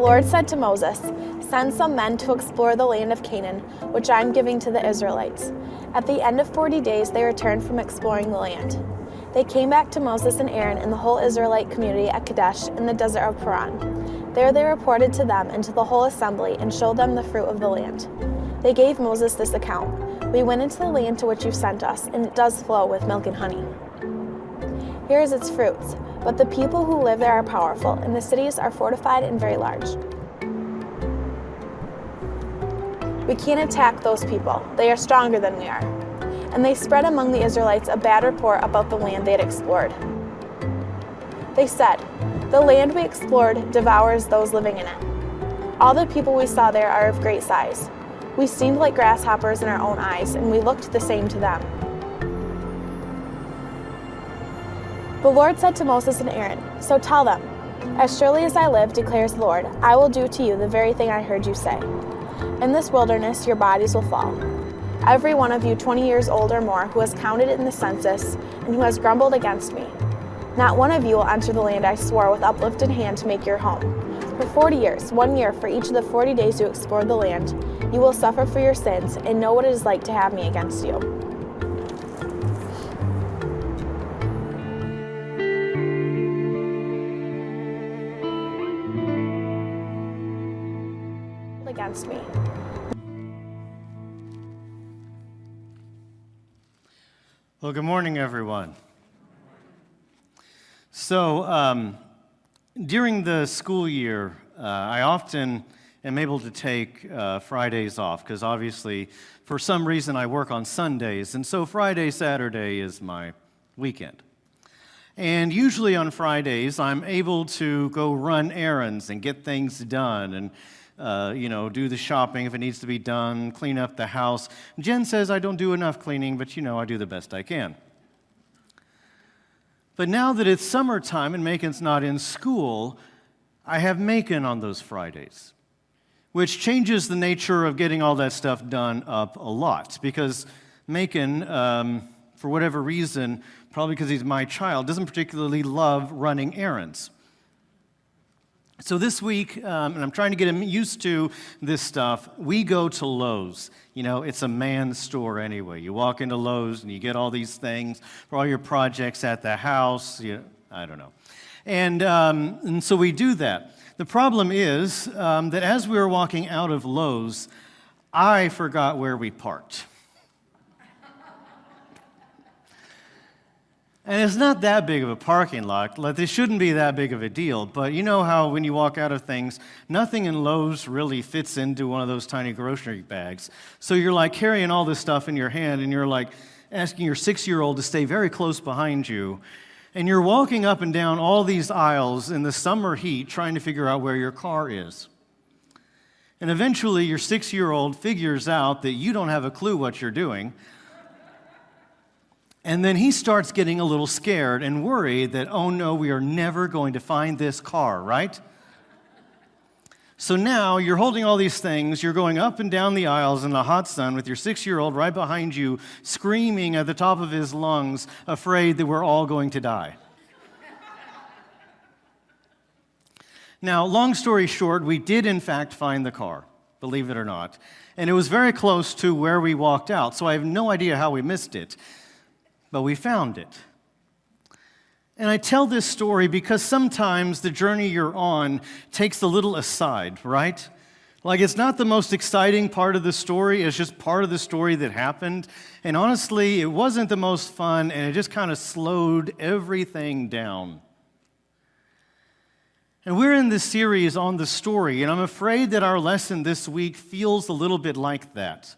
Lord said to Moses, "Send some men to explore the land of Canaan, which I am giving to the Israelites." At the end of 40 days, they returned from exploring the land. They came back to Moses and Aaron and the whole Israelite community at Kadesh in the desert of Paran. There they reported to them and to the whole assembly and showed them the fruit of the land. They gave Moses this account: "We went into the land to which you sent us, and it does flow with milk and honey. Here is its fruits, but the people who live there are powerful, and the cities are fortified and very large. We can't attack those people. They are stronger than we are." And they spread among the Israelites a bad report about the land they had explored. They said, "The land we explored devours those living in it. All the people we saw there are of great size. We seemed like grasshoppers in our own eyes, and we looked the same to them." The Lord said to Moses and Aaron, "So tell them, 'As surely as I live, declares the Lord, I will do to you the very thing I heard you say. In this wilderness your bodies will fall. Every one of you 20 years old or more who has counted in the census and who has grumbled against me. Not one of you will enter the land I swore with uplifted hand to make your home. For 40 years, 1 year for each of the 40 days you explored the land, you will suffer for your sins and know what it is like to have me against you." Against me. Well, good morning, everyone. So, during the school year, I often am able to take Fridays off because obviously, for some reason, I work on Sundays, and so Friday, Saturday is my weekend. And usually on Fridays, I'm able to go run errands and get things done and do the shopping if it needs to be done, clean up the house. Jen says I don't do enough cleaning, but I do the best I can. But now that it's summertime and Macon's not in school, I have Macon on those Fridays, which changes the nature of getting all that stuff done up a lot, because Macon, for whatever reason, probably because he's my child, doesn't particularly love running errands. So this week, and I'm trying to get him used to this stuff, we go to Lowe's. It's a man's store anyway. You walk into Lowe's and you get all these things for all your projects at the house. I don't know. And so we do that. The problem is that as we were walking out of Lowe's, I forgot where we parked. And it's not that big of a parking lot. This shouldn't be that big of a deal. But you know how when you walk out of things, nothing in Lowe's really fits into one of those tiny grocery bags. So you're like carrying all this stuff in your hand, and you're like asking your 6-year-old to stay very close behind you. And you're walking up and down all these aisles in the summer heat trying to figure out where your car is. And eventually your 6-year-old figures out that you don't have a clue what you're doing. And then he starts getting a little scared and worried that, oh no, we are never going to find this car, right? So now you're holding all these things, you're going up and down the aisles in the hot sun with your 6-year-old right behind you, screaming at the top of his lungs, afraid that we're all going to die. Now, long story short, we did in fact find the car, believe it or not. And it was very close to where we walked out, so I have no idea how we missed it. But we found it. And I tell this story because sometimes the journey you're on takes a little aside, right? Like it's not the most exciting part of the story, it's just part of the story that happened. And honestly, it wasn't the most fun, and it just kind of slowed everything down. And we're in this series on the story, and I'm afraid that our lesson this week feels a little bit like that.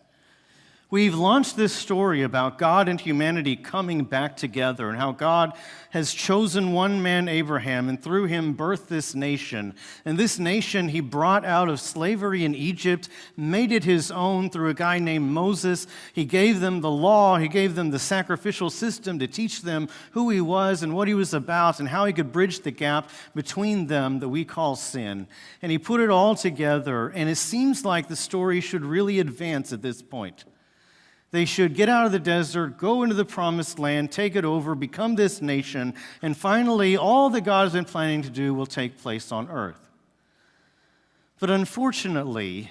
We've launched this story about God and humanity coming back together and how God has chosen one man, Abraham, and through him birthed this nation. And this nation he brought out of slavery in Egypt, made it his own through a guy named Moses. He gave them the law, he gave them the sacrificial system to teach them who he was and what he was about and how he could bridge the gap between them that we call sin. And he put it all together, and it seems like the story should really advance at this point. They should get out of the desert, go into the promised land, take it over, become this nation, and finally all that God has been planning to do will take place on earth. But unfortunately,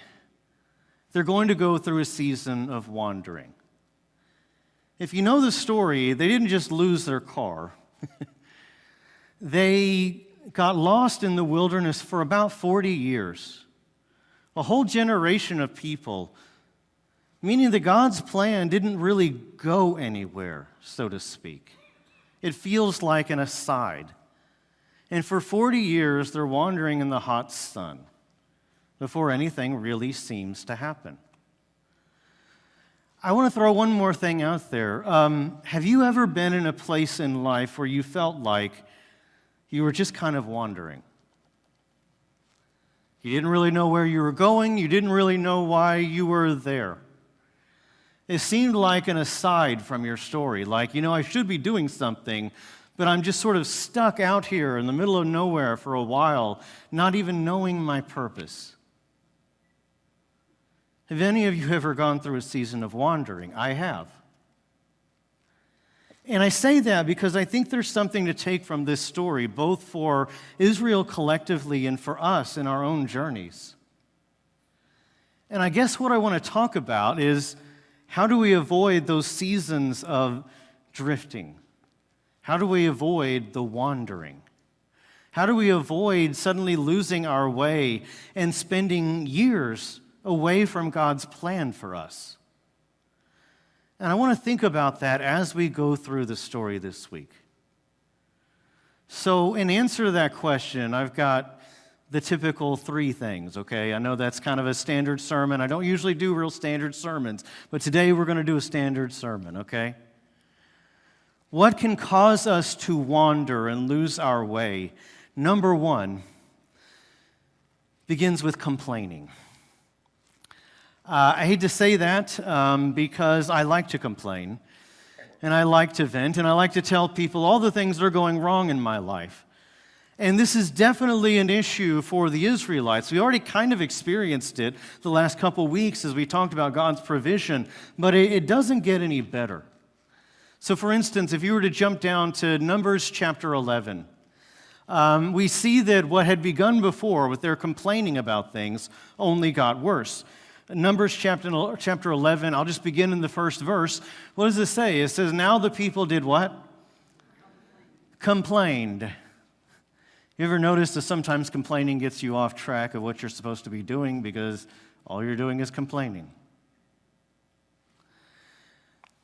they're going to go through a season of wandering. If you know the story, they didn't just lose their car. They got lost in the wilderness for about 40 years. A whole generation of people, meaning that God's plan didn't really go anywhere, so to speak. It feels like an aside. And for 40 years, they're wandering in the hot sun before anything really seems to happen. I want to throw one more thing out there. Have you ever been in a place in life where you felt like you were just kind of wandering? You didn't really know where you were going. You didn't really know why you were there. It seemed like an aside from your story, like, I should be doing something, but I'm just sort of stuck out here in the middle of nowhere for a while, not even knowing my purpose. Have any of you ever gone through a season of wandering? I have. And I say that because I think there's something to take from this story, both for Israel collectively and for us in our own journeys. And I guess what I want to talk about is, how do we avoid those seasons of drifting? How do we avoid the wandering? How do we avoid suddenly losing our way and spending years away from God's plan for us? And I want to think about that as we go through the story this week. So in answer to that question, I've got the typical 3 things, okay? I know that's kind of a standard sermon. I don't usually do real standard sermons, but today we're going to do a standard sermon, okay? What can cause us to wander and lose our way? Number 1 begins with complaining. I hate to say that because I like to complain, and I like to vent, and I like to tell people all the things that are going wrong in my life. And this is definitely an issue for the Israelites. We already kind of experienced it the last couple weeks as we talked about God's provision, but it doesn't get any better. So for instance, if you were to jump down to Numbers chapter 11, we see that what had begun before with their complaining about things only got worse. Numbers chapter 11, I'll just begin in the first verse. What does it say? It says, now the people did what? Complained. You ever notice that sometimes complaining gets you off track of what you're supposed to be doing because all you're doing is complaining?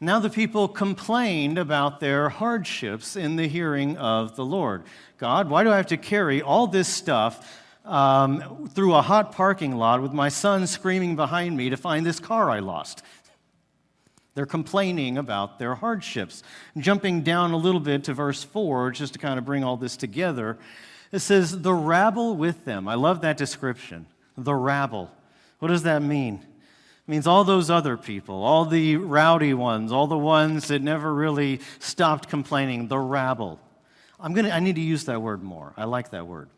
Now the people complained about their hardships in the hearing of the Lord. God, why do I have to carry all this stuff through a hot parking lot with my son screaming behind me to find this car I lost? They're complaining about their hardships. Jumping down a little bit to verse 4, just to kind of bring all this together, it says, the rabble with them. I love that description, the rabble. What does that mean? It means all those other people, all the rowdy ones, all the ones that never really stopped complaining, the rabble. I need to use that word more. I like that word.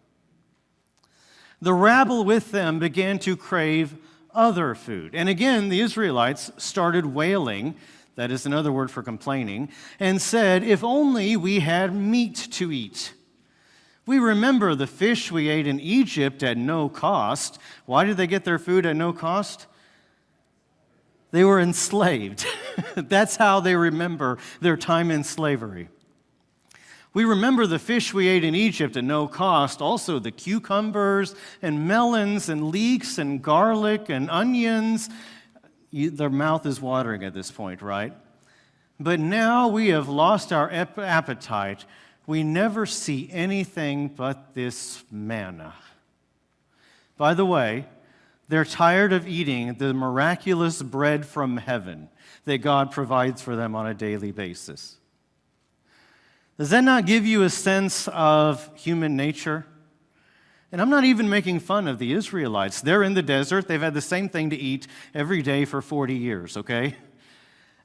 The rabble with them began to crave other food. And again, the Israelites started wailing, that is another word for complaining, and said, if only we had meat to eat. We remember the fish we ate in Egypt at no cost. Why did they get their food at no cost? They were enslaved. That's how they remember their time in slavery. We remember the fish we ate in Egypt at no cost, also the cucumbers and melons and leeks and garlic and onions. Their mouth is watering at this point, right? But now we have lost our appetite. We never see anything but this manna. By the way, they're tired of eating the miraculous bread from heaven that God provides for them on a daily basis. Does that not give you a sense of human nature? And I'm not even making fun of the Israelites. They're in the desert. They've had the same thing to eat every day for 40 years, okay?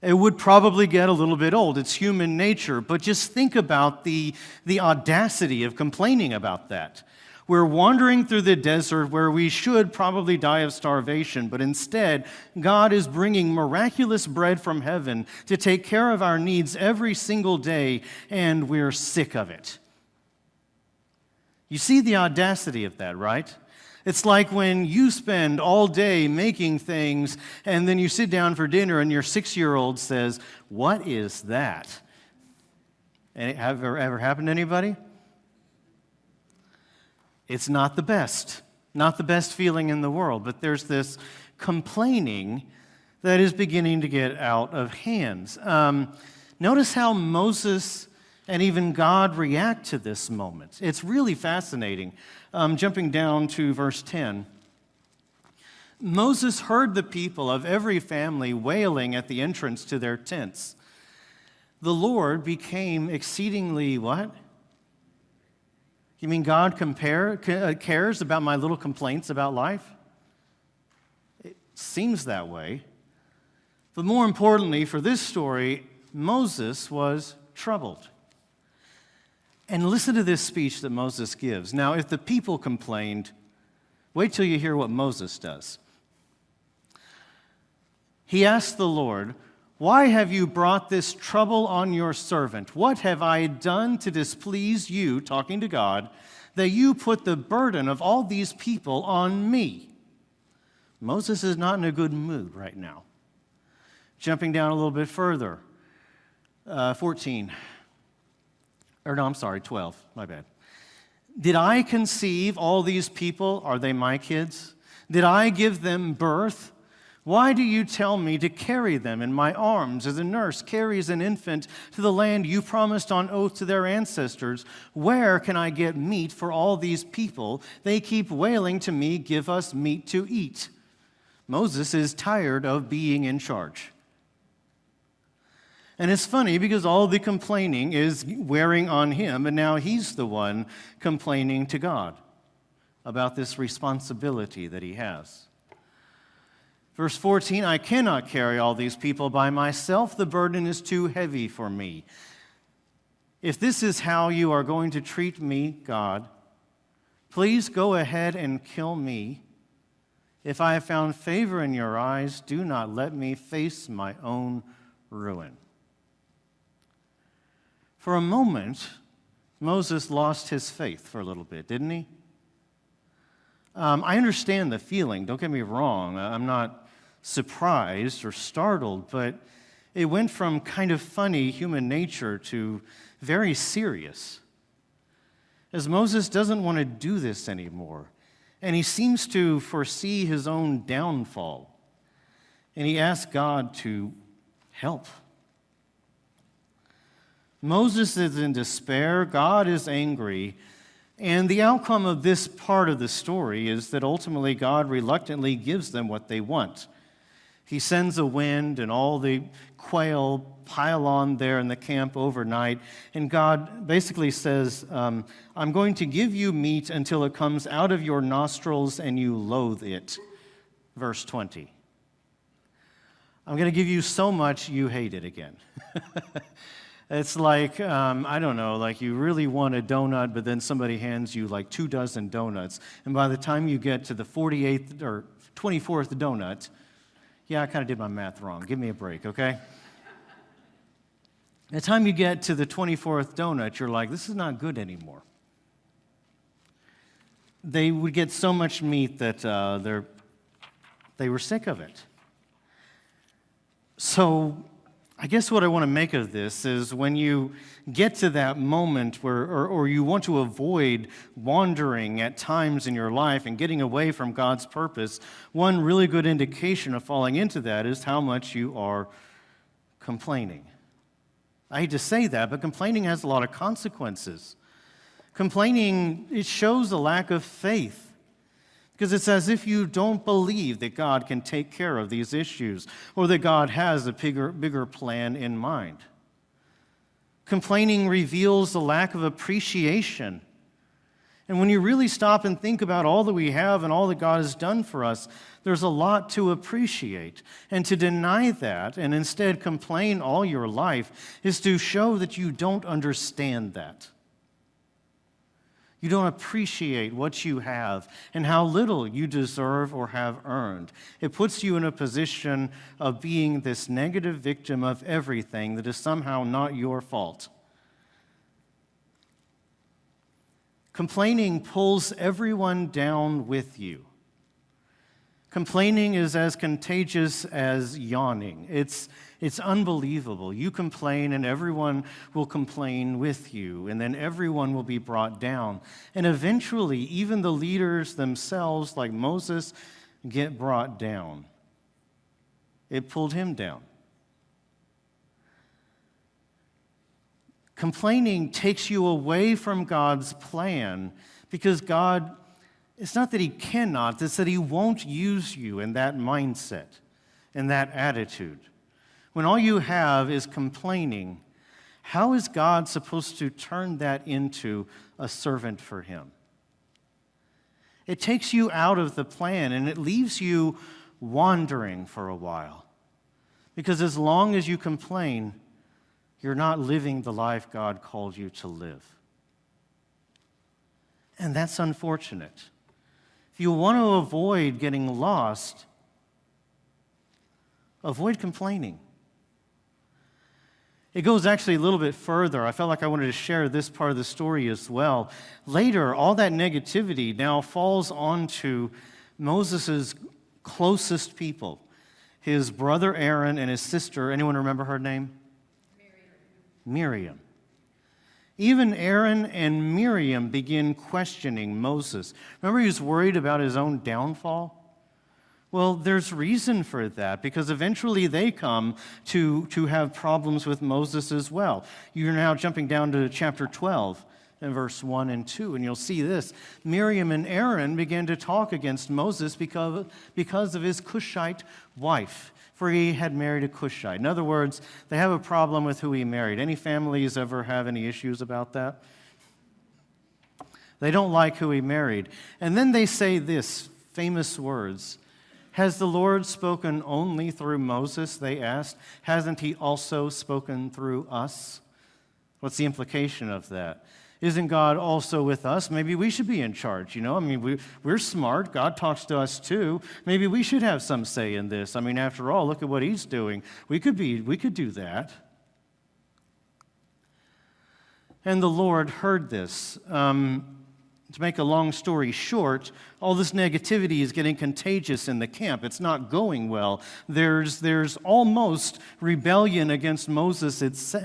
It would probably get a little bit old. It's human nature. But just think about the audacity of complaining about that. We're wandering through the desert where we should probably die of starvation, but instead, God is bringing miraculous bread from heaven to take care of our needs every single day, and we're sick of it. You see the audacity of that, right? It's like when you spend all day making things and then you sit down for dinner and your 6-year-old says, "What is that?" And have it ever happened to anybody? It's not the best feeling in the world, but there's this complaining that is beginning to get out of hand. Notice how Moses and even God react to this moment. It's really fascinating. Jumping down to verse 10. Moses heard the people of every family wailing at the entrance to their tents. The Lord became exceedingly what? You mean God cares about my little complaints about life? It seems that way. But more importantly, for this story, Moses was troubled. And listen to this speech that Moses gives. Now, if the people complained, wait till you hear what Moses does. He asked the Lord, "Why have you brought this trouble on your servant? What have I done to displease you," talking to God, "that you put the burden of all these people on me?" Moses is not in a good mood right now. Jumping down a little bit further, 14. 12, my bad. "Did I conceive all these people? Are they my kids? Did I give them birth? Why do you tell me to carry them in my arms as a nurse carries an infant to the land you promised on oath to their ancestors? Where can I get meat for all these people? They keep wailing to me, 'Give us meat to eat.'" Moses is tired of being in charge. And it's funny because all the complaining is wearing on him, and now he's the one complaining to God about this responsibility that he has. Verse 14, "I cannot carry all these people by myself. The burden is too heavy for me. If this is how you are going to treat me, God, please go ahead and kill me. If I have found favor in your eyes, do not let me face my own ruin." For a moment, Moses lost his faith for a little bit, didn't he? I understand the feeling, don't get me wrong. I'm not surprised or startled, but it went from kind of funny human nature to very serious. As Moses doesn't want to do this anymore, and he seems to foresee his own downfall, and he asks God to help. Moses is in despair, God is angry, and the outcome of this part of the story is that ultimately God reluctantly gives them what they want. He sends a wind, and all the quail pile on there in the camp overnight, and God basically says, "I'm going to give you meat until it comes out of your nostrils and you loathe it." Verse 20. "I'm going to give you so much you hate it again." It's like, I don't know, like you really want a donut, but then somebody hands you like 24 donuts. And by the time you get to the 48th or 24th donut, yeah, I kind of did my math wrong. Give me a break, okay? By the time you get to the 24th donut, you're like, this is not good anymore. They would get so much meat that they were sick of it. So I guess what I want to make of this is when you get to that moment where, or you want to avoid wandering at times in your life and getting away from God's purpose, one really good indication of falling into that is how much you are complaining. I hate to say that, but complaining has a lot of consequences. Complaining, it shows a lack of faith. Because it's as if you don't believe that God can take care of these issues or that God has a bigger plan in mind. Complaining reveals a lack of appreciation. And when you really stop and think about all that we have and all that God has done for us, there's a lot to appreciate. And to deny that and instead complain all your life is to show that you don't understand that. You don't appreciate what you have and how little you deserve or have earned. It puts you in a position of being this negative victim of everything that is somehow not your fault. Complaining pulls everyone down with you. Complaining is as contagious as yawning. It's unbelievable. You complain and everyone will complain with you, and then everyone will be brought down. And eventually, even the leaders themselves, like Moses, get brought down. It pulled him down. Complaining takes you away from God's plan because God, it's not that He cannot, it's that He won't use you in that mindset, in that attitude. When all you have is complaining, how is God supposed to turn that into a servant for Him? It takes you out of the plan and it leaves you wandering for a while. Because as long as you complain, you're not living the life God called you to live. And that's unfortunate. If you want to avoid getting lost, avoid complaining. It goes actually a little bit further. I felt like I wanted to share this part of the story as well. Later, all that negativity now falls onto Moses' closest people, his brother Aaron and his sister. Anyone remember her name? Miriam. Even Aaron and Miriam begin questioning Moses. Remember, he was worried about his own downfall? Well, there's reason for that, because eventually they come to have problems with Moses as well. You're now jumping down to chapter 12 and verse 1 and 2, and you'll see this. Miriam and Aaron began to talk against Moses because of his Cushite wife, for he had married a Cushite. In other words, they have a problem with who he married. Any families ever have any issues about that? They don't like who he married. And then they say this famous words. Has the Lord spoken only through Moses, they asked. Hasn't he also spoken through us? What's the implication of that? Isn't God also with us? Maybe we should be in charge, I mean, we're smart. God talks to us too. Maybe we should have some say in this. I mean, after all, look at what he's doing. We could do that. And the Lord heard this. To make a long story short, all this negativity is getting contagious in the camp. It's not going well. There's almost rebellion against Moses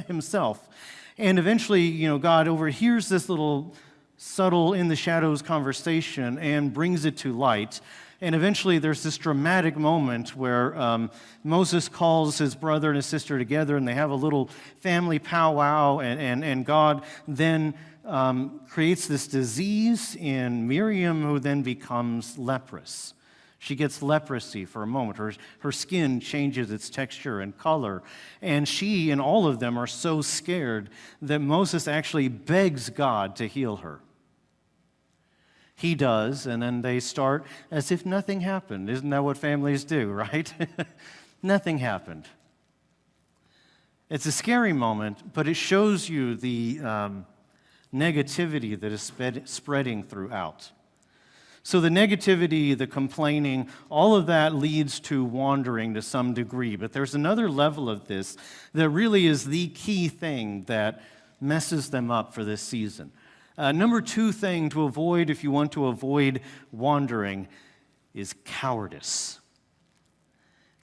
himself. And eventually, God overhears this little subtle in the shadows conversation and brings it to light. And eventually there's this dramatic moment where Moses calls his brother and his sister together and they have a little family powwow, and God then creates this disease in Miriam, who then becomes leprous. She gets leprosy for a moment. Her skin changes its texture and color. And she and all of them are so scared that Moses actually begs God to heal her. He does, and then they start as if nothing happened. Isn't that what families do, right? Nothing happened. It's a scary moment, but it shows you the negativity that is spreading throughout. So the negativity, the complaining, all of that leads to wandering to some degree. But there's another level of this that really is the key thing that messes them up for this season. Number 2 thing to avoid if you want to avoid wandering is cowardice.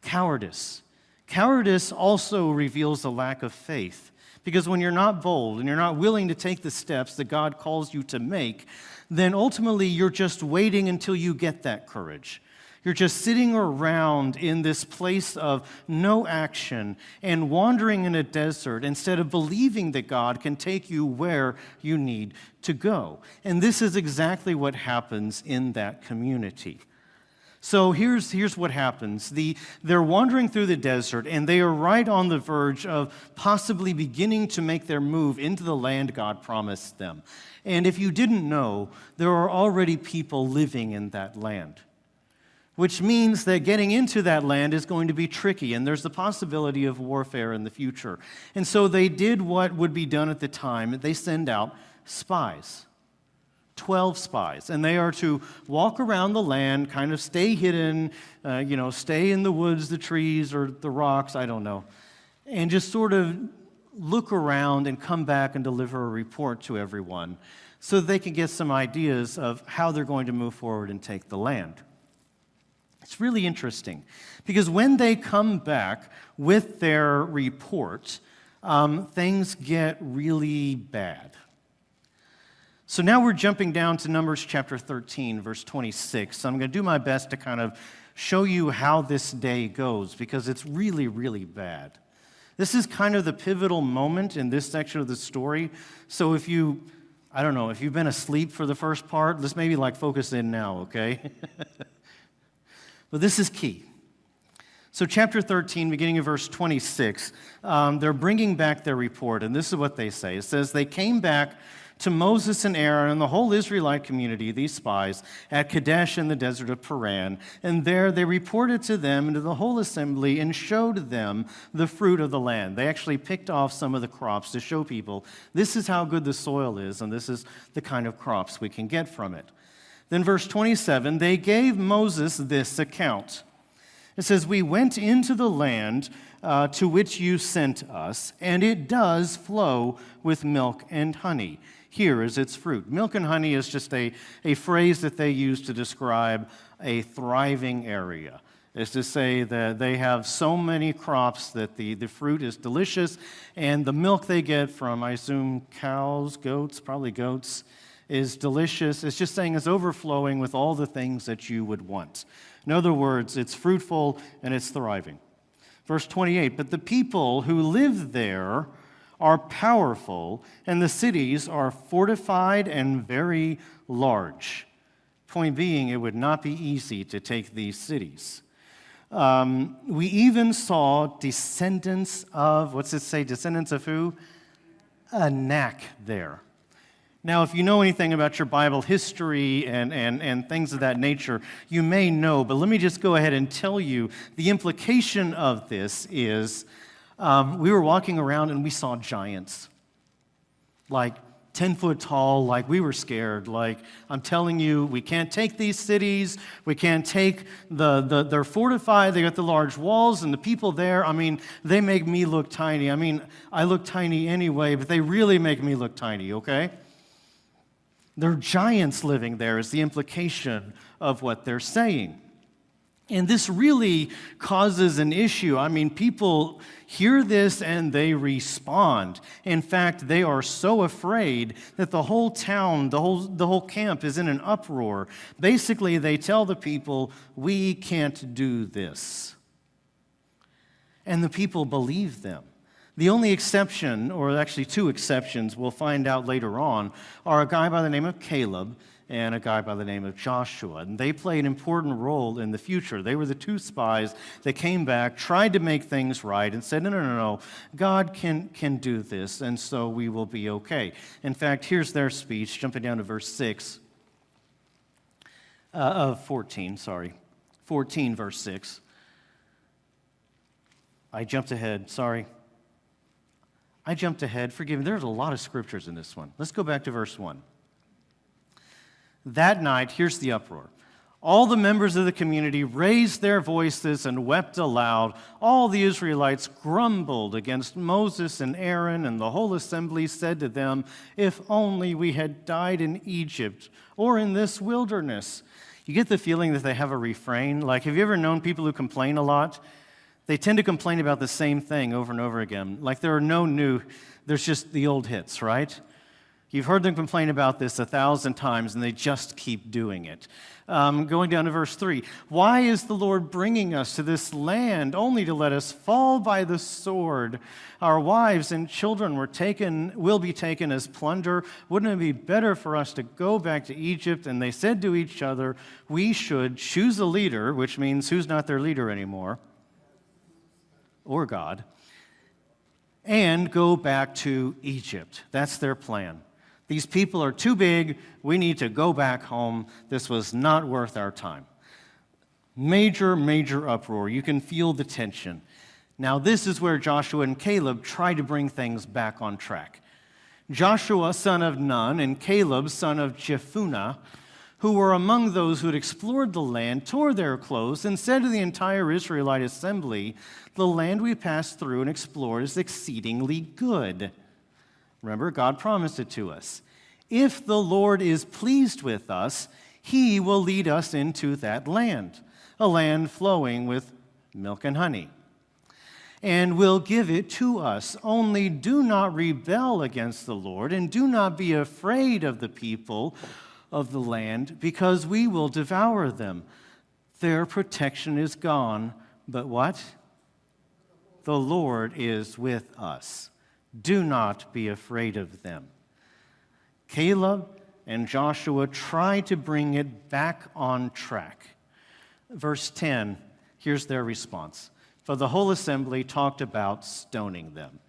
Cowardice. Cowardice also reveals a lack of faith. Because when you're not bold and you're not willing to take the steps that God calls you to make, then ultimately you're just waiting until you get that courage. You're just sitting around in this place of no action and wandering in a desert instead of believing that God can take you where you need to go. And this is exactly what happens in that community. So here's what happens. They're wandering through the desert, and they are right on the verge of possibly beginning to make their move into the land God promised them. And if you didn't know, there are already people living in that land, which means that getting into that land is going to be tricky, and there's the possibility of warfare in the future. And so they did what would be done at the time. They send out spies. 12 spies, and they are to walk around the land, kind of stay hidden, stay in the woods, the trees, or the rocks, I don't know, and just sort of look around and come back and deliver a report to everyone so that they can get some ideas of how they're going to move forward and take the land. It's really interesting because when they come back with their report, things get really bad. So now we're jumping down to Numbers chapter 13, verse 26. So I'm going to do my best to kind of show you how this day goes because it's really, really bad. This is kind of the pivotal moment in this section of the story. So if you've been asleep for the first part, let's maybe focus in now, okay? But this is key. So chapter 13, beginning of verse 26, they're bringing back their report, and this is what they say. It says, they came back to Moses and Aaron and the whole Israelite community, these spies, at Kadesh in the desert of Paran. And there they reported to them and to the whole assembly and showed them the fruit of the land. They actually picked off some of the crops to show people, this is how good the soil is, and this is the kind of crops we can get from it. Then verse 27, they gave Moses this account. It says, we went into the land to which you sent us, and it does flow with milk and honey. Here is its fruit. Milk and honey is just a phrase that they use to describe a thriving area. It's to say that they have so many crops that the fruit is delicious, and the milk they get from, I assume, cows, goats, probably goats, is delicious. It's just saying it's overflowing with all the things that you would want. In other words, it's fruitful and it's thriving. Verse 28, but the people who live there are powerful, and the cities are fortified and very large. Point being, it would not be easy to take these cities. We even saw descendants of, what's it say, descendants of who? Anak there. Now, if you know anything about your Bible history and things of that nature, you may know, but let me just go ahead and tell you the implication of this is we were walking around and we saw giants, 10 foot tall, we were scared. I'm telling you, we can't take these cities. We can't take they're fortified. They got the large walls and the people there. They make me look tiny. I look tiny anyway, but they really make me look tiny, okay? There are giants living there is the implication of what they're saying. And this really causes an issue. People hear this and they respond. In fact, they are so afraid that the whole town, the whole camp is in an uproar. Basically, they tell the people, we can't do this. And the people believe them. The only exception, or actually two exceptions, we'll find out later on, are a guy by the name of Caleb and a guy by the name of Joshua. And they play an important role in the future. They were the two spies that came back, tried to make things right, and said, no, God can do this, and so we will be okay. In fact, here's their speech, jumping down to verse 14, verse 6. I jumped ahead, forgive me. There's a lot of scriptures in this one. Let's go back to verse 1. That night, here's the uproar. All the members of the community raised their voices and wept aloud. All the Israelites grumbled against Moses and Aaron, and the whole assembly said to them, if only we had died in Egypt or in this wilderness. You get the feeling that they have a refrain. Have you ever known people who complain a lot? They tend to complain about the same thing over and over again. There's just the old hits, right? You've heard them complain about this 1,000 times, and they just keep doing it. Going down to verse 3. Why is the Lord bringing us to this land only to let us fall by the sword? Our wives and children will be taken as plunder. Wouldn't it be better for us to go back to Egypt? And they said to each other, we should choose a leader, which means who's not their leader anymore, or God, and go back to Egypt. That's their plan. These people are too big. We need to go back home. This was not worth our time. Major, major uproar. You can feel the tension. Now, this is where Joshua and Caleb try to bring things back on track. Joshua, son of Nun, and Caleb, son of Jephunneh, who were among those who had explored the land, tore their clothes and said to the entire Israelite assembly, "The land we passed through and explored is exceedingly good." Remember, God promised it to us. "If the Lord is pleased with us, he will lead us into that land, a land flowing with milk and honey, and will give it to us. Only do not rebel against the Lord, and do not be afraid of the people of the land, because we will devour them. Their protection is gone, but what? The Lord is with us. Do not be afraid of them." Caleb and Joshua tried to bring it back on track. Verse 10, here's their response. "For the whole assembly talked about stoning them."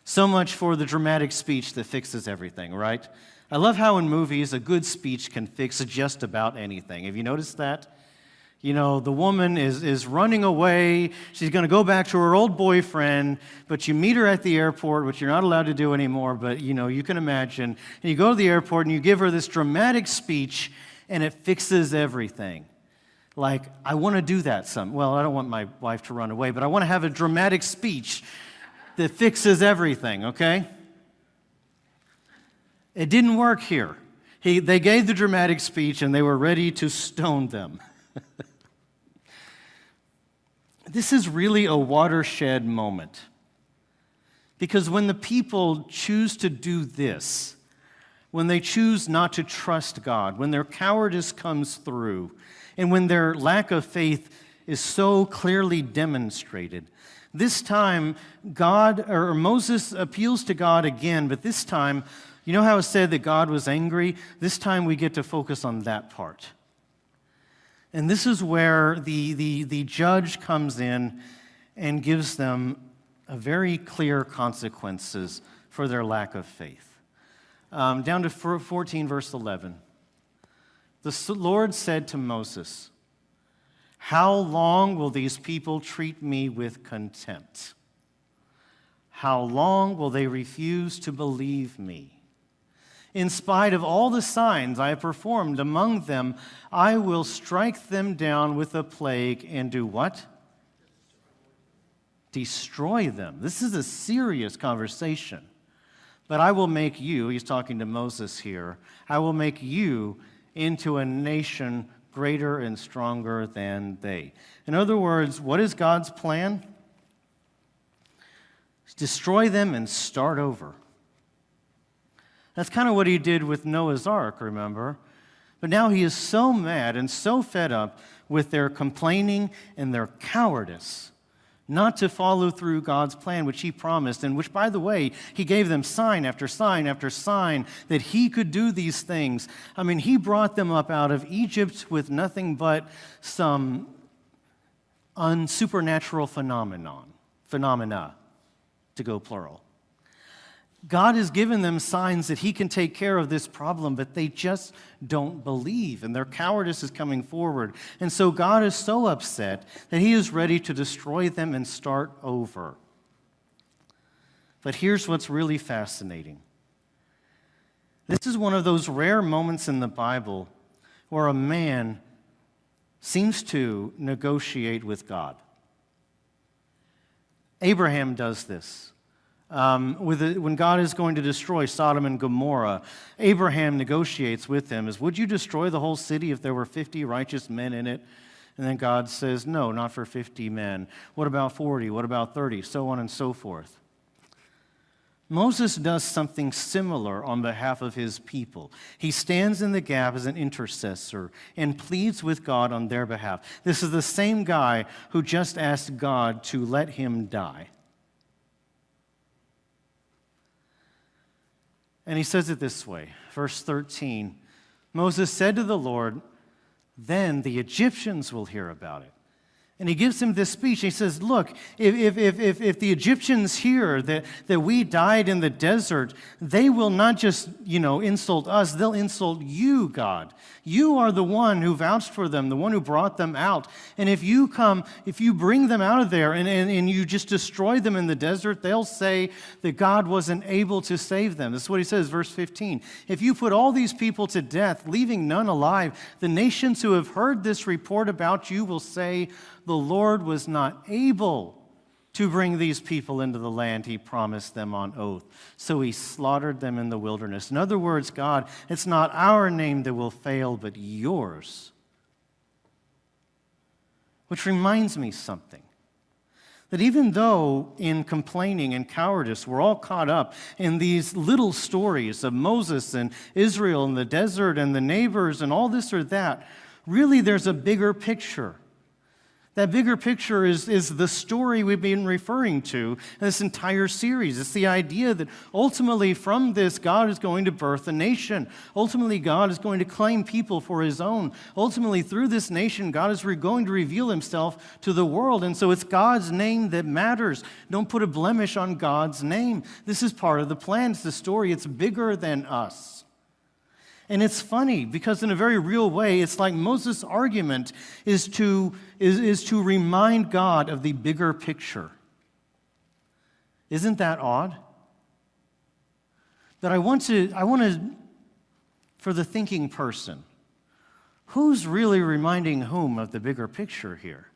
So much for the dramatic speech that fixes everything, right? I love how in movies a good speech can fix just about anything. Have you noticed that? You know, the woman is running away. She's going to go back to her old boyfriend, but you meet her at the airport, which you're not allowed to do anymore, but, you know, you can imagine. And you go to the airport and you give her this dramatic speech, and it fixes everything. Like, I want to do that well, I don't want my wife to run away, but I want to have a dramatic speech that fixes everything, okay? It didn't work here. They gave the dramatic speech, and they were ready to stone them. This is really a watershed moment. Because when the people choose to do this, when they choose not to trust God, when their cowardice comes through, and when their lack of faith is so clearly demonstrated, this time Moses appeals to God again, but this time, you know how it said that God was angry? This time we get to focus on that part. And this is where the judge comes in and gives them a very clear consequences for their lack of faith. Down to 14, verse 11. The Lord said to Moses, "How long will these people treat me with contempt? How long will they refuse to believe me? In spite of all the signs I have performed among them, I will strike them down with a plague and do what? Destroy them." This is a serious conversation. "But I will make you," he's talking to Moses here, "I will make you into a nation greater and stronger than they." In other words, what is God's plan? Destroy them and start over. That's kind of what he did with Noah's Ark, remember? But now he is so mad and so fed up with their complaining and their cowardice not to follow through God's plan, which he promised, and which, by the way, he gave them sign after sign after sign that he could do these things. I mean, he brought them up out of Egypt with nothing but some unsupernatural phenomena, to go plural. God has given them signs that he can take care of this problem, but they just don't believe, and their cowardice is coming forward. And so God is so upset that he is ready to destroy them and start over. But here's what's really fascinating. This is one of those rare moments in the Bible where a man seems to negotiate with God. Abraham does this. When God is going to destroy Sodom and Gomorrah, Abraham negotiates with him. Would you destroy the whole city if there were 50 righteous men in it? And then God says, no, not for 50 men. What about 40? What about 30? So on and so forth. Moses does something similar on behalf of his people. He stands in the gap as an intercessor and pleads with God on their behalf. This is the same guy who just asked God to let him die. And he says it this way, verse 13. Moses said to the Lord, "Then the Egyptians will hear about it, And he gives him this speech. He says, look, if the Egyptians hear that we died in the desert, they will not just, insult us, they'll insult you, God. You are the one who vouched for them, the one who brought them out. And if you bring them out of there and you just destroy them in the desert, they'll say that God wasn't able to save them. This is what he says, verse 15. If you put all these people to death, leaving none alive, the nations who have heard this report about you will say, the Lord was not able to bring these people into the land he promised them on oath. So he slaughtered them in the wilderness. In other words, God, it's not our name that will fail, but yours. Which reminds me something. That even though in complaining and cowardice we're all caught up in these little stories of Moses and Israel and the desert and the neighbors and all this or that, really there's a bigger picture. That bigger picture is the story we've been referring to in this entire series. It's the idea that ultimately from this, God is going to birth a nation. Ultimately, God is going to claim people for his own. Ultimately, through this nation, God is going to reveal himself to the world. And so it's God's name that matters. Don't put a blemish on God's name. This is part of the plan. It's the story. It's bigger than us. And it's funny because in a very real way, it's like Moses' argument is to remind God of the bigger picture. Isn't that odd? But I want to, for the thinking person, who's really reminding whom of the bigger picture here?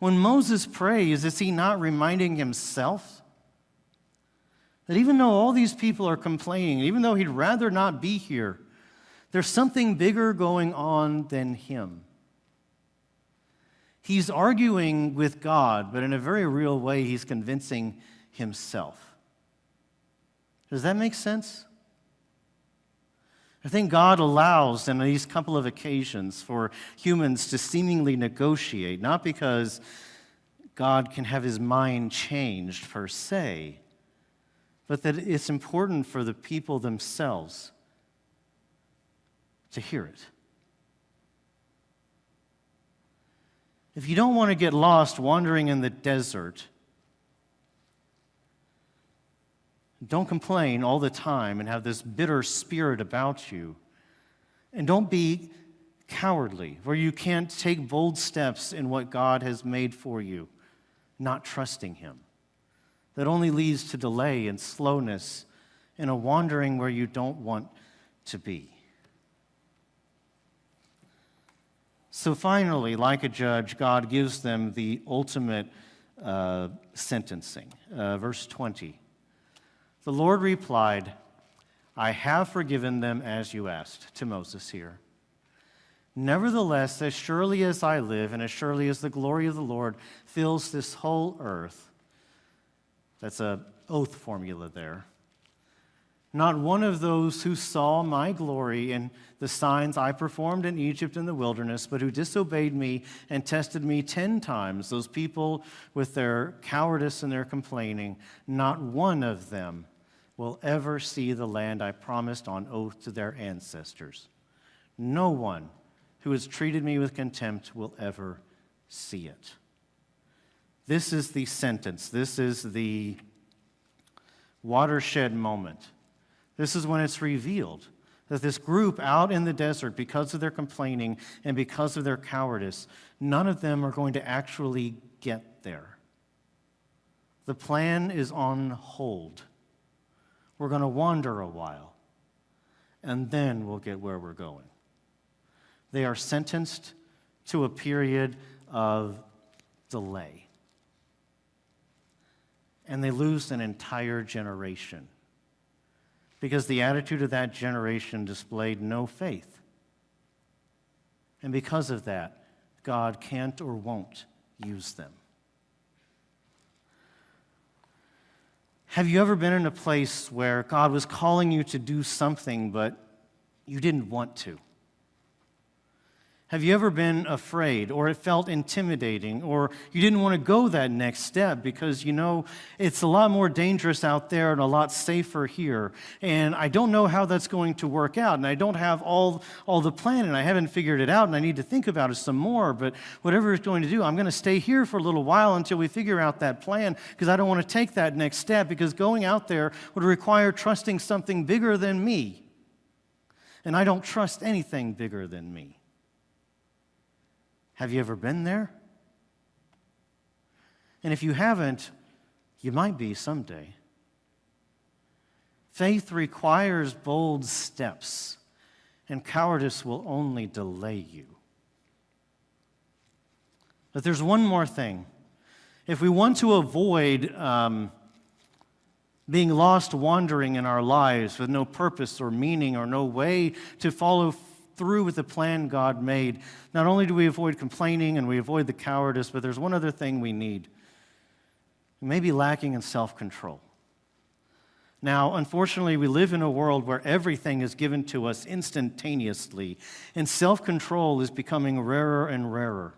When Moses prays, is he not reminding himself? That even though all these people are complaining, even though he'd rather not be here, there's something bigger going on than him. He's arguing with God, but in a very real way, he's convincing himself. Does that make sense? I think God allows, on these couple of occasions, for humans to seemingly negotiate, not because God can have his mind changed per se, but that it's important for the people themselves to hear it. If you don't want to get lost wandering in the desert, don't complain all the time and have this bitter spirit about you. And don't be cowardly, where you can't take bold steps in what God has made for you, not trusting him. That only leads to delay and slowness and a wandering where you don't want to be. So finally, like a judge, God gives them the ultimate sentencing. Verse 20. The Lord replied, I have forgiven them as you asked, to Moses here. Nevertheless, as surely as I live and as surely as the glory of the Lord fills this whole earth, that's an oath formula there. Not one of those who saw my glory and the signs I performed in Egypt in the wilderness, but who disobeyed me and tested me 10 times, those people with their cowardice and their complaining, not one of them will ever see the land I promised on oath to their ancestors. No one who has treated me with contempt will ever see it. This is the sentence. This is the watershed moment. This is when it's revealed that this group out in the desert, because of their complaining and because of their cowardice, none of them are going to actually get there. The plan is on hold. We're going to wander a while, and then we'll get where we're going. They are sentenced to a period of delay. And they lose an entire generation because the attitude of that generation displayed no faith. And because of that, God can't or won't use them. Have you ever been in a place where God was calling you to do something, but you didn't want to? Have you ever been afraid, or it felt intimidating, or you didn't want to go that next step because you know it's a lot more dangerous out there and a lot safer here, and I don't know how that's going to work out, and I don't have all the plan, and I haven't figured it out, and I need to think about it some more, but whatever it's going to do, I'm going to stay here for a little while until we figure out that plan because I don't want to take that next step because going out there would require trusting something bigger than me, and I don't trust anything bigger than me. Have you ever been there? And if you haven't, you might be someday. Faith requires bold steps, and cowardice will only delay you. But there's one more thing. If we want to avoid being lost wandering in our lives with no purpose or meaning or no way to follow through with the plan God made, not only do we avoid complaining and we avoid the cowardice, but there's one other thing we need. We may be lacking in self-control. Now, unfortunately, we live in a world where everything is given to us instantaneously, and self-control is becoming rarer and rarer.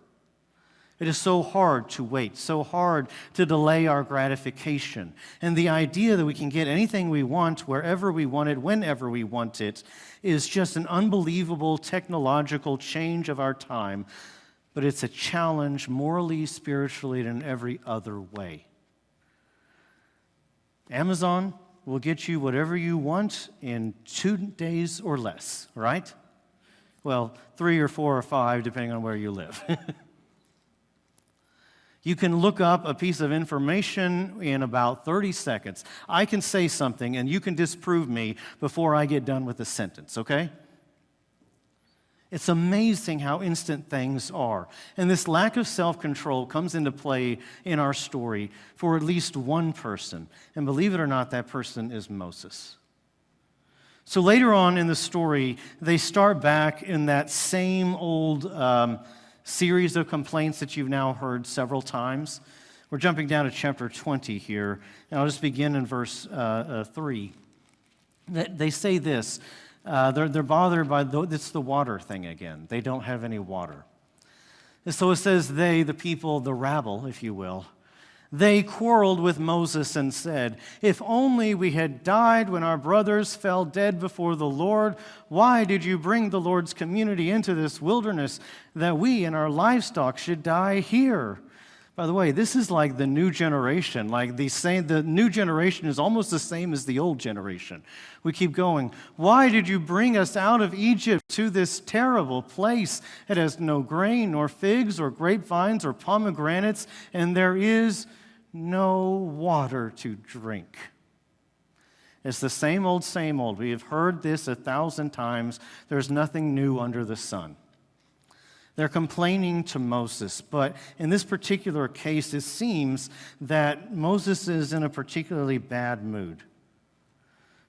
It is so hard to wait, so hard to delay our gratification. And the idea that we can get anything we want, wherever we want it, whenever we want it, is just an unbelievable technological change of our time. But it's a challenge morally, spiritually, and in every other way. Amazon will get you whatever you want in 2 days or less, right? Well, 3 or 4 or 5, depending on where you live. You can look up a piece of information in about 30 seconds. I can say something, and you can disprove me before I get done with the sentence, okay? It's amazing how instant things are. And this lack of self-control comes into play in our story for at least one person. And believe it or not, that person is Moses. So later on in the story, they start back in that same old series of complaints that you've now heard several times. We're jumping down to chapter 20 here, and I'll just begin in verse 3. They say this, they're bothered by, it's the water thing again. They don't have any water. And so it says they, the people, the rabble, if you will, they quarreled with Moses and said, "If only we had died when our brothers fell dead before the Lord. Why did you bring the Lord's community into this wilderness that we and our livestock should die here?" By the way, this is like the new generation. Like the new generation is almost the same as the old generation. We keep going. "Why did you bring us out of Egypt to this terrible place? It has no grain, nor figs, or grapevines, or pomegranates, and there is no water to drink." It's the same old, same old. We have heard this 1,000 times. There's nothing new under the sun. They're complaining to Moses, but in this particular case, it seems that Moses is in a particularly bad mood.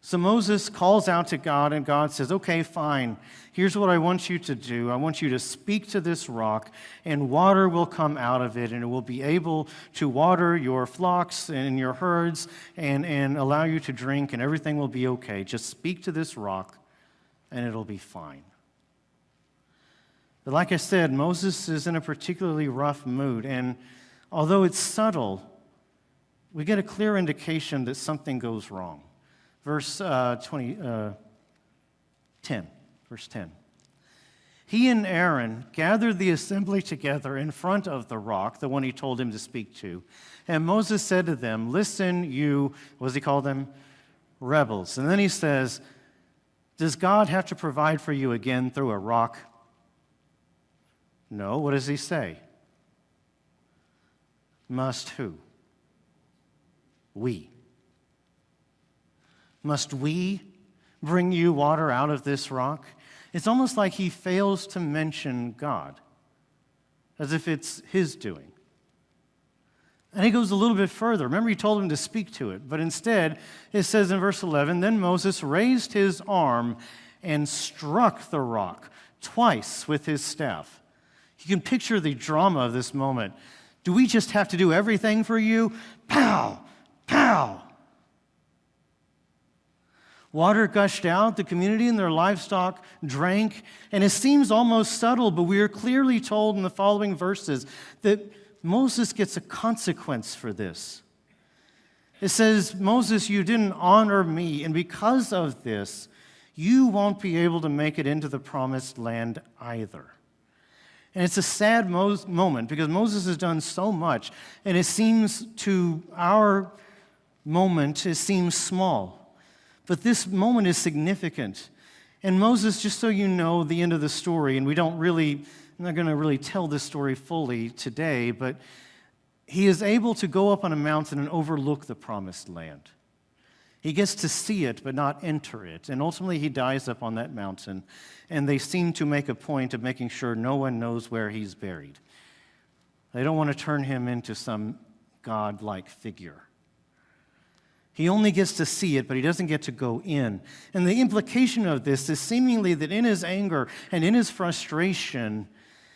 So Moses calls out to God, and God says, "Okay, fine. Here's what I want you to do. I want you to speak to this rock, and water will come out of it, and it will be able to water your flocks and your herds and allow you to drink, and everything will be okay. Just speak to this rock, and it'll be fine." But like I said, Moses is in a particularly rough mood, and although it's subtle, we get a clear indication that something goes wrong. Verse 10. "He and Aaron gathered the assembly together in front of the rock," the one he told him to speak to. "And Moses said to them, 'Listen, you,'" what does he call them? "Rebels." And then he says, "Does God have to provide for you again through a rock?" No. What does he say? Must who? We. Must we bring you water out of this rock? It's almost like he fails to mention God, as if it's his doing. And he goes a little bit further. Remember, he told him to speak to it, but instead, it says in verse 11, "Then Moses raised his arm and struck the rock twice with his staff." You can picture the drama of this moment. Do we just have to do everything for you? Pow! Pow! Water gushed out, the community and their livestock drank, and it seems almost subtle, but we are clearly told in the following verses that Moses gets a consequence for this. It says, Moses, you didn't honor me, and because of this, you won't be able to make it into the promised land either. And it's a sad moment because Moses has done so much, and it seems to our moment, it seems small. But this moment is significant. And Moses, just so you know the end of the story, and I'm not going to really tell this story fully today, but he is able to go up on a mountain and overlook the promised land. He gets to see it, but not enter it. And ultimately, he dies up on that mountain, and they seem to make a point of making sure no one knows where he's buried. They don't want to turn him into some God-like figure. He only gets to see it, but he doesn't get to go in. And the implication of this is seemingly that in his anger and in his frustration,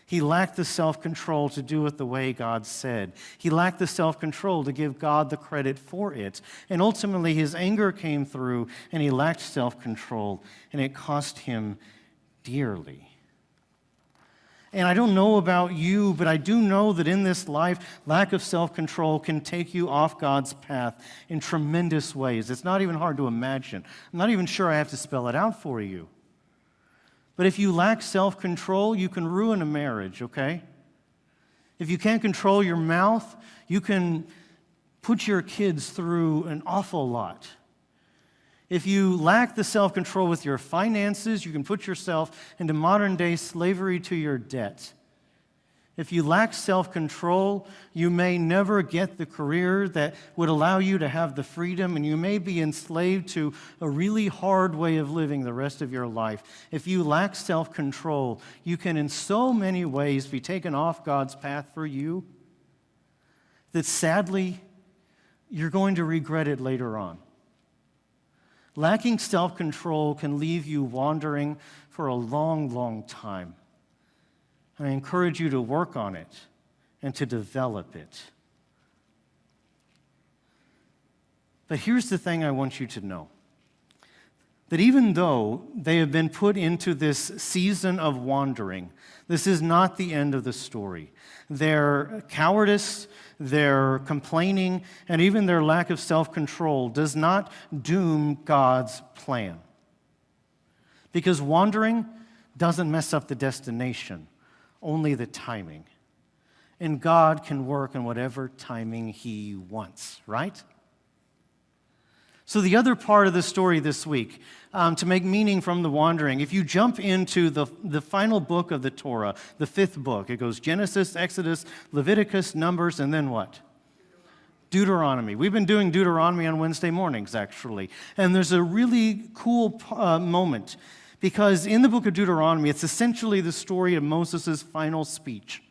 he lacked the self-control to do it the way God said. He lacked the self-control to give God the credit for it. And ultimately, his anger came through, and he lacked self-control, and it cost him dearly. And I don't know about you, but I do know that in this life, lack of self-control can take you off God's path in tremendous ways. It's not even hard to imagine. I'm not even sure I have to spell it out for you. But if you lack self-control, you can ruin a marriage, okay? If you can't control your mouth, you can put your kids through an awful lot. If you lack the self-control with your finances, you can put yourself into modern-day slavery to your debt. If you lack self-control, you may never get the career that would allow you to have the freedom, and you may be enslaved to a really hard way of living the rest of your life. If you lack self-control, you can in so many ways be taken off God's path for you that sadly, you're going to regret it later on. Lacking self-control can leave you wandering for a long, long time. And I encourage you to work on it and to develop it. But here's the thing I want you to know. That even though they have been put into this season of wandering, this is not the end of the story. Their cowardice, their complaining, and even their lack of self-control does not doom God's plan. Because wandering doesn't mess up the destination, only the timing. And God can work in whatever timing He wants, right? So the other part of the story this week, to make meaning from the wandering, if you jump into the final book of the Torah, the fifth book, it goes Genesis, Exodus, Leviticus, Numbers, and then what? Deuteronomy. We've been doing Deuteronomy on Wednesday mornings, actually. And there's a really cool moment, because in the book of Deuteronomy, it's essentially the story of Moses' final speech.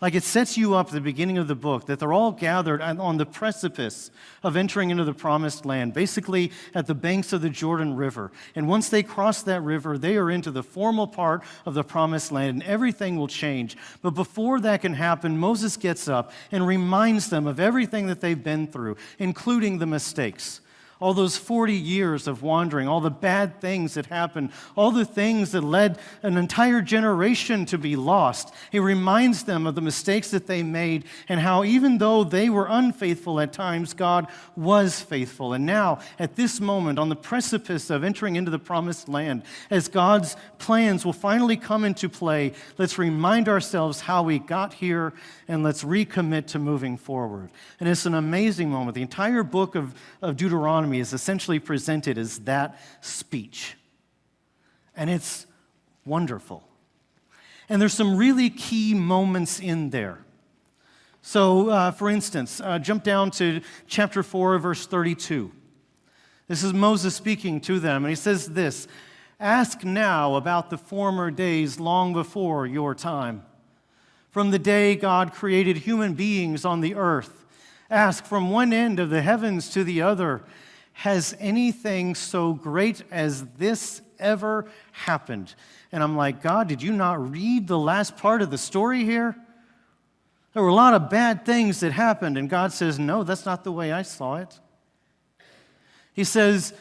Like it sets you up at the beginning of the book that they're all gathered on the precipice of entering into the promised land, basically at the banks of the Jordan River. And once they cross that river, they are into the formal part of the promised land, and everything will change. But before that can happen, Moses gets up and reminds them of everything that they've been through, including the mistakes. All those 40 years of wandering, all the bad things that happened, all the things that led an entire generation to be lost. He reminds them of the mistakes that they made and how even though they were unfaithful at times, God was faithful. And now, at this moment, on the precipice of entering into the promised land, as God's plans will finally come into play, let's remind ourselves how we got here and let's recommit to moving forward. And it's an amazing moment. The entire book of Deuteronomy is essentially presented as that speech. And it's wonderful. And there's some really key moments in there. So, for instance, jump down to chapter 4, verse 32. This is Moses speaking to them, and he says this, "Ask now about the former days long before your time. From the day God created human beings on the earth, ask from one end of the heavens to the other, has anything so great as this ever happened?" And I'm like, God, did you not read the last part of the story here? There were a lot of bad things that happened, and God says, no, that's not the way I saw it. He says,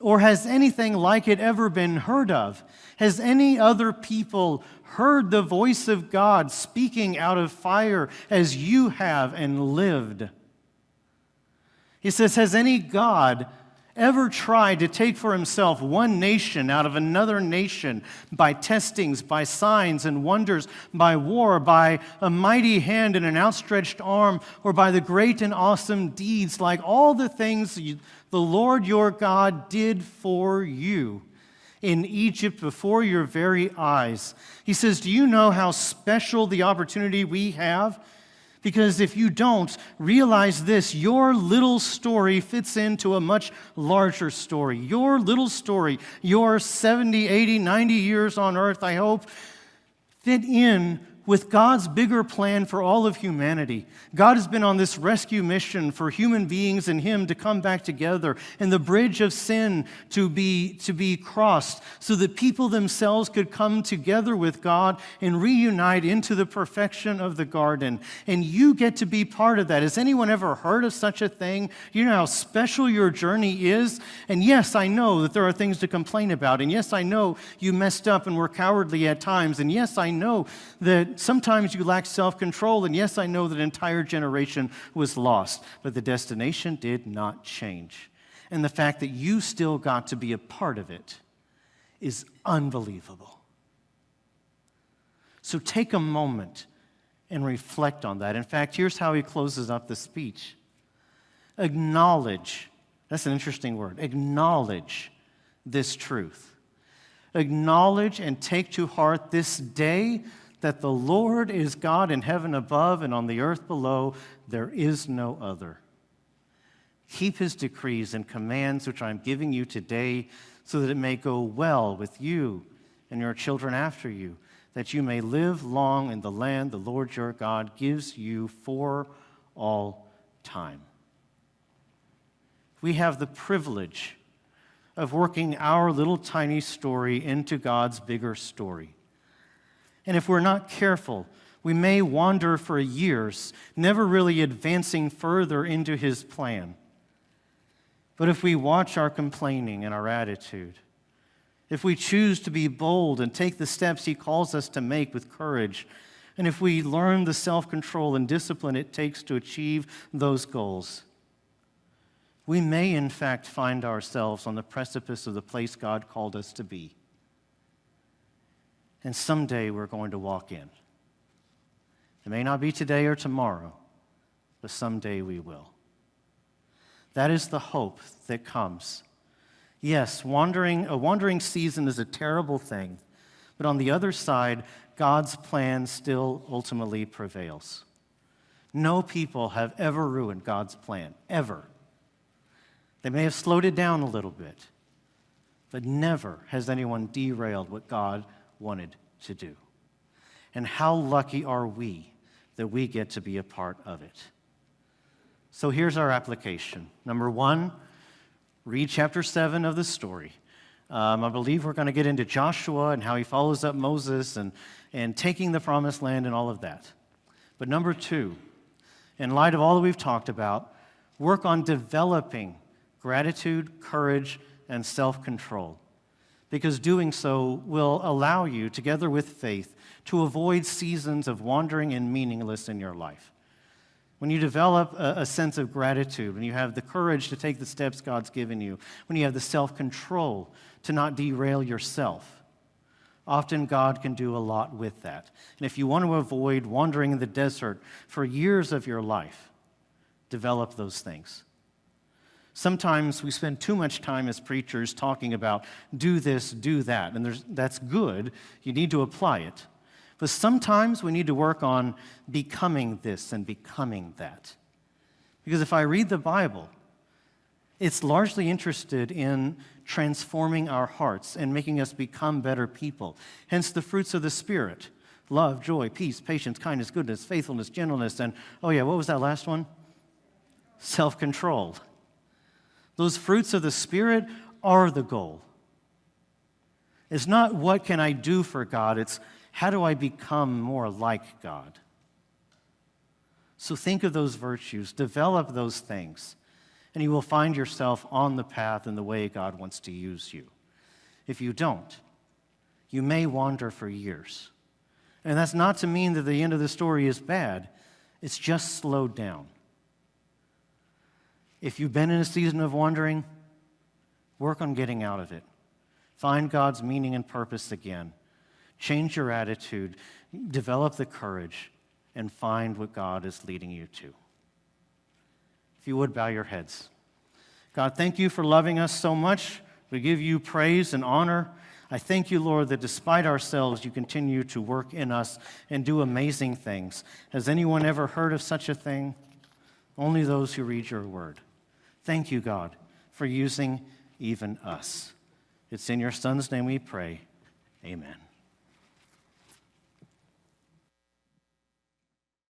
Or has anything like it ever been heard of? Has any other people heard the voice of God speaking out of fire as you have and lived? He says, has any God ever tried to take for himself one nation out of another nation by testings, by signs and wonders, by war, by a mighty hand and an outstretched arm, or by the great and awesome deeds, like all the things the Lord your God did for you in Egypt before your very eyes? He says, do you know how special the opportunity we have? Because if you don't, realize this: your little story fits into a much larger story. Your little story, your 70, 80, 90 years on earth, I hope, fit in with God's bigger plan for all of humanity. God has been on this rescue mission for human beings and Him to come back together, and the bridge of sin to be crossed so that people themselves could come together with God and reunite into the perfection of the garden. And you get to be part of that. Has anyone ever heard of such a thing? You know how special your journey is? And yes, I know that there are things to complain about. And yes, I know you messed up and were cowardly at times. And yes, I know that sometimes you lack self-control, and yes, I know that an entire generation was lost, but the destination did not change. And the fact that you still got to be a part of it is unbelievable. So take a moment and reflect on that. In fact, here's how he closes up the speech. Acknowledge, that's an interesting word, acknowledge this truth. Acknowledge and take to heart this day that the Lord is God in heaven above and on the earth below. There is no other. Keep His decrees and commands which I'm giving you today, so that it may go well with you and your children after you, that you may live long in the land the Lord your God gives you for all time. We have the privilege of working our little tiny story into God's bigger story. And if we're not careful, we may wander for years, never really advancing further into His plan. But if we watch our complaining and our attitude, if we choose to be bold and take the steps He calls us to make with courage, and if we learn the self-control and discipline it takes to achieve those goals, we may in fact find ourselves on the precipice of the place God called us to be. And someday we're going to walk in. It may not be today or tomorrow, but someday we will. That is the hope that comes. Yes, a wandering season is a terrible thing, but on the other side, God's plan still ultimately prevails. No people have ever ruined God's plan, ever. They may have slowed it down a little bit, but never has anyone derailed what God wanted to do. And how lucky are we that we get to be a part of it. So here's our application. Number one, read chapter 7 of the story. I believe we're going to get into Joshua and how he follows up Moses and taking the promised land and all of that. But number two, in light of all that we've talked about, work on developing gratitude, courage, and self-control. Because doing so will allow you, together with faith, to avoid seasons of wandering and meaningless in your life. When you develop a sense of gratitude, when you have the courage to take the steps God's given you, when you have the self-control to not derail yourself, often God can do a lot with that. And if you want to avoid wandering in the desert for years of your life, develop those things. Sometimes we spend too much time as preachers talking about do this, do that, and that's good. You need to apply it. But sometimes we need to work on becoming this and becoming that. Because if I read the Bible, it's largely interested in transforming our hearts and making us become better people. Hence the fruits of the Spirit: love, joy, peace, patience, kindness, goodness, faithfulness, gentleness, and, what was that last one? Self-control. Those fruits of the Spirit are the goal. It's not what can I do for God, it's how do I become more like God? So think of those virtues, develop those things, and you will find yourself on the path and the way God wants to use you. If you don't, you may wander for years. And that's not to mean that the end of the story is bad. It's just slowed down. If you've been in a season of wandering, work on getting out of it. Find God's meaning and purpose again. Change your attitude. Develop the courage and find what God is leading you to. If you would, bow your heads. God, thank you for loving us so much. We give you praise and honor. I thank you, Lord, that despite ourselves, you continue to work in us and do amazing things. Has anyone ever heard of such a thing? Only those who read your word. Thank you, God, for using even us. It's in your Son's name we pray. Amen.